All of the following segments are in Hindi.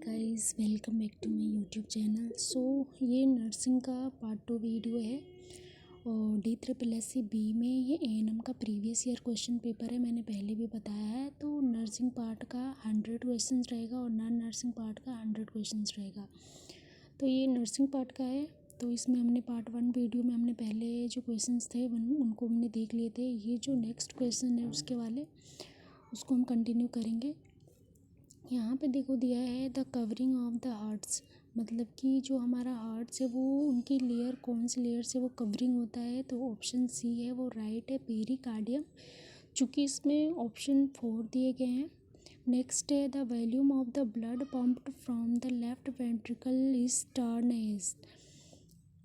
Guys, welcome back to my YouTube channel. ये नर्सिंग का पार्ट 2 वीडियो है और DSSC बी में ये ANM का प्रीवियस ईयर क्वेश्चन पेपर है। मैंने पहले भी बताया है। तो नर्सिंग पार्ट का 100 क्वेश्चंस रहेगा और नॉन नर्सिंग पार्ट का 100 क्वेश्चंस रहेगा। तो ये नर्सिंग पार्ट का है। तो इसमें हमने पार्ट 1 वीडियो में हमने पहले जो क्वेश्चंस थे उनको हमने देख लिए थे। ये जो नेक्स्ट क्वेश्चन है उसके वाले उसको हम कंटिन्यू करेंगे। यहाँ पे देखो दिया है the covering of the hearts, मतलब कि जो हमारा हार्ट्स है वो उनकी लेयर कौन सी लेयर से वो कवरिंग होता है। तो ऑप्शन सी है वो राइट है, पेरिकार्डियम, चूँकि इसमें ऑप्शन 4 दिए गए हैं। नेक्स्ट है the volume of the blood pumped from the left ventricle is termed as.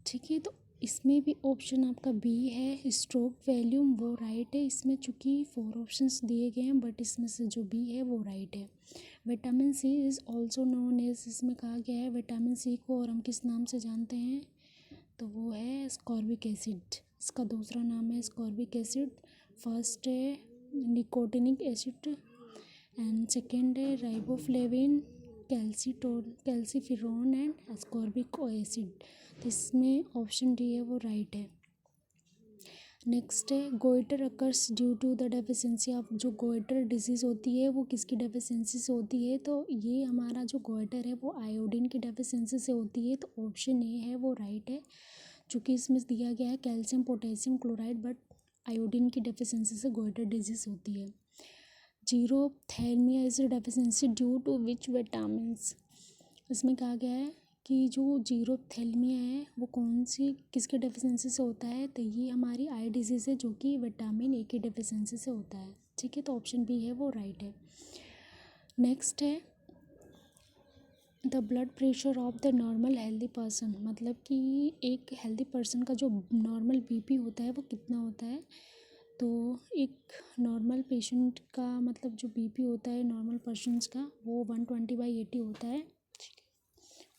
ठीक है, तो इसमें भी ऑप्शन आपका बी है, स्ट्रोक वॉल्यूम, वो राइट है। इसमें चूँकि 4 ऑप्शंस दिए गए हैं बट इसमें से जो बी है वो राइट है। Vitamin C is also known as, इसमें कहा गया है विटामिन सी को और हम किस नाम से जानते हैं, तो वो है स्कॉर्बिक एसिड। इसका दूसरा नाम है स्कॉर्बिक एसिड। फर्स्ट है निकोटिनिक एसिड एंड सेकेंड है राइबोफ्लेविन, कैल्सीफिरोन एंड अस्कॉर्बिक एसिड। तो इसमें ऑप्शन डी है वो राइट है। नेक्स्ट है goitre occurs due to the deficiency of, जो गोइटर डिजीज़ होती है वो किसकी डेफिशिएंसी से होती है। तो ये हमारा जो गोइटर है वो आयोडीन की डेफिशिएंसी से होती है। तो ऑप्शन ए है वो राइट है, चूँकि इसमें दिया गया है calcium potassium chloride, but iodine की डेफिशिएंसी से गोइटर डिजीज़ होती है। Xerophthalmia is deficiency due to which vitamins, इसमें कहा गया है कि जो जीरोथैल्मिया है वो कौन सी किसके डेफिशिएंसी से होता है। तो ये हमारी आई डिजीज़ है जो कि विटामिन ए की डेफिशिएंसी से होता है। ठीक है, तो ऑप्शन बी है वो राइट है। नेक्स्ट है the blood pressure of the normal healthy person, मतलब कि एक हेल्दी पर्सन का जो नॉर्मल बीपी होता है वो कितना होता है। तो एक नॉर्मल पेशेंट का मतलब जो बीपी होता है नॉर्मल पर्सन्स का वो 120/80 होता है।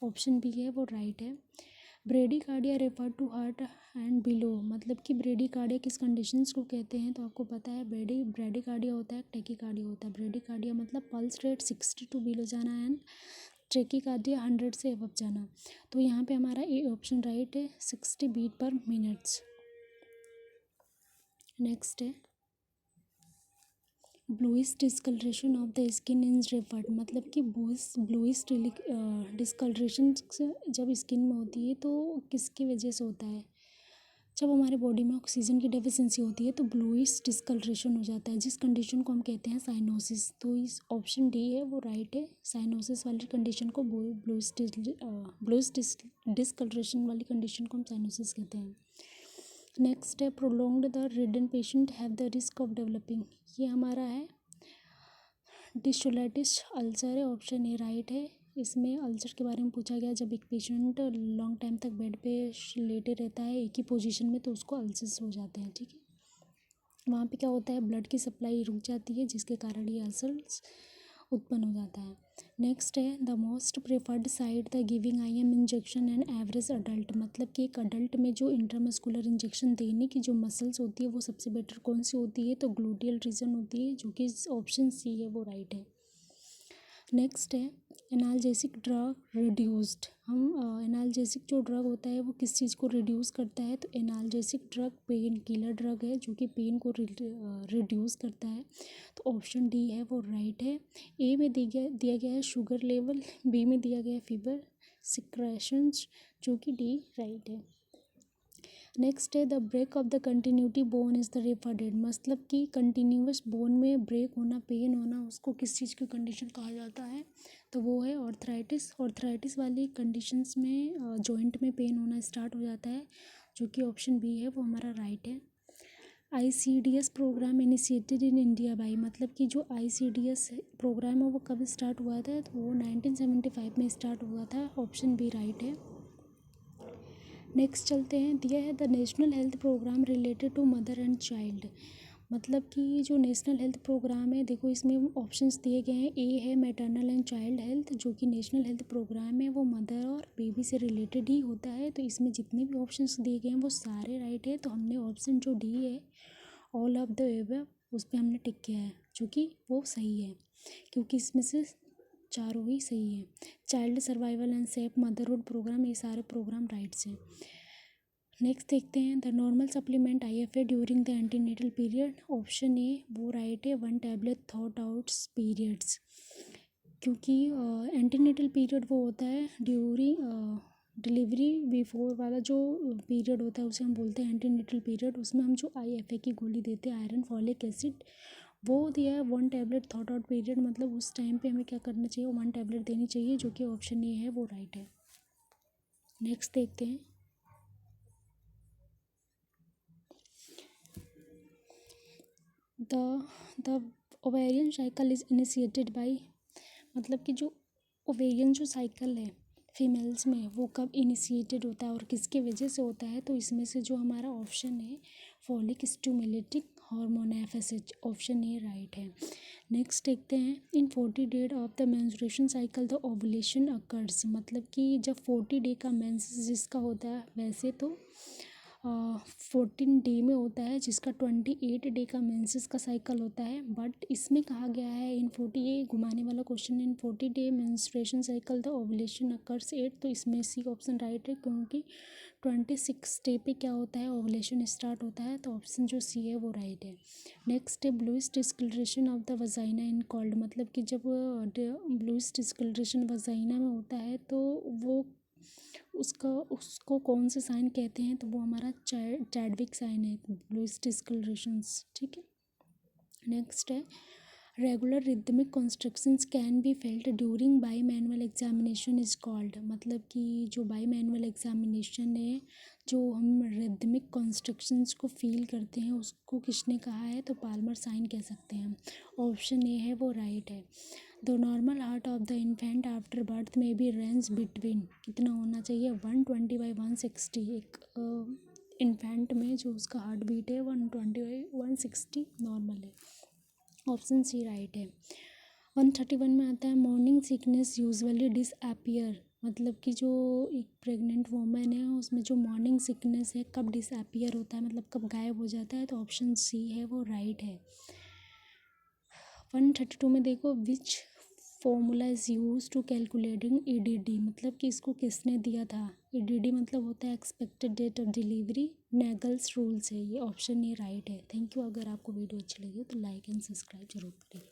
ऑप्शन बी है वो राइट है। Bradycardia refer to heart and below, मतलब कि ब्रेडिकार्डिया किस कंडीशंस को कहते हैं। तो आपको पता है ब्रेडिकार्डिया होता है, टेकिकार्डिया होता है। ब्रेडिकार्डिया मतलब पल्स रेट 60 टू बिलो जाना एंड ट्रेकिकार्डिया 100 से अबव जाना। तो यहाँ पे हमारा ए ऑप्शन राइट है, 60 बीट पर मिनट्स। नेक्स्ट है bluish discolouration of the skin in referred, मतलब कि ब्लूइश डिस्कलरेशन जब स्किन में होती है तो किसकी वजह से होता है। जब हमारे बॉडी में ऑक्सीजन की डेफिशिएंसी होती है तो ब्लूइश डिस्कलरेशन हो जाता है, जिस कंडीशन को हम कहते हैं साइनोसिस। तो इस ऑप्शन डी है वो राइट है। साइनोसिस वाली कंडीशन को ब्लूइश डिस्कलरेशन वाली कंडीशन को हम साइनोसिस कहते हैं। नेक्स्ट है prolonged the ridden patient have the risk of developing, ये हमारा है डिस्टोलाइटिस अल्सर है। ऑप्शन ए राइट है। इसमें अल्सर के बारे में पूछा गया, जब एक पेशेंट लॉन्ग टाइम तक बेड पे लेटे रहता है एक ही पोजीशन में तो उसको अल्सर्स हो जाते हैं। ठीक है, वहाँ पे क्या होता है ब्लड की सप्लाई रुक जाती है जिसके कारण ये अल्सर्स उत्पन्न हो जाता है। नेक्स्ट है the most preferred site the giving IM injection and average adult, मतलब कि एक अडल्ट में जो इंट्रामस्कुलर इंजेक्शन देने की जो मसल्स होती है वो सबसे बेटर कौन सी होती है। तो ग्लूटियल रीजन होती है, जो कि ऑप्शन सी है वो राइट है। नेक्स्ट है एनाल्जेसिक ड्रग रिड्यूस्ड, हम एनाल्जेसिक जो ड्रग होता है वो किस चीज़ को रिड्यूस करता है। तो analgesic drug pain killer drug है जो कि पेन को रिड्यूस करता है। तो ऑप्शन डी है वो राइट है। ए में दिया गया है शुगर लेवल, बी में दिया गया है फीवर सिक्रेशंस, जो कि डी राइट है। नेक्स्ट है the break of the continuity bone is the referred, मतलब कि कंटिन्यूस बोन में ब्रेक होना, पेन होना, उसको किस चीज़ की कंडीशन कहा जाता है। तो वो है ऑर्थराइटिस। ऑर्थराइटिस वाली कंडीशंस में जॉइंट में पेन होना स्टार्ट हो जाता है, जो कि ऑप्शन बी है वो हमारा राइट है। ICDS programme initiated in India by, मतलब कि जो ICDS प्रोग्राम है वो कब स्टार्ट हुआ था। तो वो 1975 में स्टार्ट हुआ था। ऑप्शन बी राइट है। नेक्स्ट चलते हैं, दिया है the national health programme related to mother and child, मतलब कि जो नेशनल हेल्थ प्रोग्राम है, देखो इसमें ऑप्शंस दिए गए हैं। ए है मैटरनल एंड चाइल्ड हेल्थ, जो कि नेशनल हेल्थ प्रोग्राम है वो मदर और बेबी से रिलेटेड ही होता है। तो इसमें जितने भी ऑप्शंस दिए गए हैं वो सारे राइट है। तो हमने ऑप्शन जो डी है ऑल ऑफ द एबव उस पर हमने टिक किया है, जो कि वो सही है, क्योंकि इसमें से चारों ही सही है। Child survival and safe motherhood programme, ये सारे प्रोग्राम राइट्स हैं। नेक्स्ट देखते हैं, the normal supplement IFA during the antenatal period, option A वो राइट है, 1 टैबलेट थॉट आउट्स पीरियड्स, क्योंकि एंटीनेटल पीरियड वो होता है ड्यूरिंग डिलीवरी बिफोर वाला जो पीरियड होता है उसे हम बोलते हैं एंटीनेटल पीरियड। उसमें हम जो IFA की गोली देते हैं, आयरन फॉलिक एसिड, वो दिया है 1 टैबलेट थॉट आउट पीरियड, मतलब उस टाइम पे हमें क्या करना चाहिए, 1 टैबलेट देनी चाहिए, जो कि ऑप्शन ए है वो राइट है। नेक्स्ट देखते हैं, the ovarian cycle is initiated by, मतलब कि जो ओवेरियन जो साइकिल है फीमेल्स में वो कब इनिशिएटेड होता है और किसके वजह से होता है, तो इसमें से जो हमारा ऑप्शन है folic stimulating hormone FSH, option A right है। नेक्स्ट देखते हैं, इन 40 days of the menstruation cycle the ovulation occurs, मतलब कि जब 40 डे का मेंस जिसका होता है, वैसे तो 14 डे में होता है, जिसका 28 डे का मेंसेस का साइकिल होता है, बट इसमें कहा गया है इन 40, ये घुमाने वाला क्वेश्चन है, इन 40 day menstruation cycle the ovulation occurs 8, तो इसमें सी ऑप्शन राइट है, क्योंकि 26 डे पे क्या होता है, ओवुलेशन स्टार्ट होता है, तो ऑप्शन जो सी है वो राइट है। नेक्स्ट है bluish discolouration of the vagina in called, मतलब कि जब ब्लूइश डिस्कलरेशन वजाइना में होता है तो वो उसको कौन से साइन कहते हैं, तो वो हमारा चैडविक साइन है, ब्लूइश डिस्कलरेशंस, ठीक है। नेक्स्ट है, regular rhythmic constructions can be felt during by manual examination is called, मतलब कि जो बाई मैनुअल एग्जामिनेशन है, जो हम रिदमिक कॉन्स्ट्रक्शंस को फील करते हैं उसको किसने कहा है, तो पाल्मर साइन कह सकते हैं हम, ऑप्शन ए है वो राइट है। The normal heart of the infant after birth में बी रेंज बिटवीन, कितना होना चाहिए, 120/160, एक इन्फेंट में जो उसका हार्ट बीट है 120/160 नॉर्मल है, ऑप्शन सी राइट है। 131 में आता है, मॉर्निंग सिकनेस यूजुअली डिसअपियर, मतलब कि जो एक प्रेग्नेंट वूमेन है उसमें जो मॉर्निंग सिकनेस है कब डिसअपियर होता है, मतलब कब गायब हो जाता है, तो ऑप्शन सी है वो राइट है। 132 में देखो, which formula is use to calculating EDD, मतलब कि इसको किसने दिया था, EDD मतलब होता है expected date of delivery, Naegele's rule से, ये ऑप्शन ये राइट है। Thank you. अगर आपको वीडियो अच्छी लगी तो लाइक एंड सब्सक्राइब जरूर करें।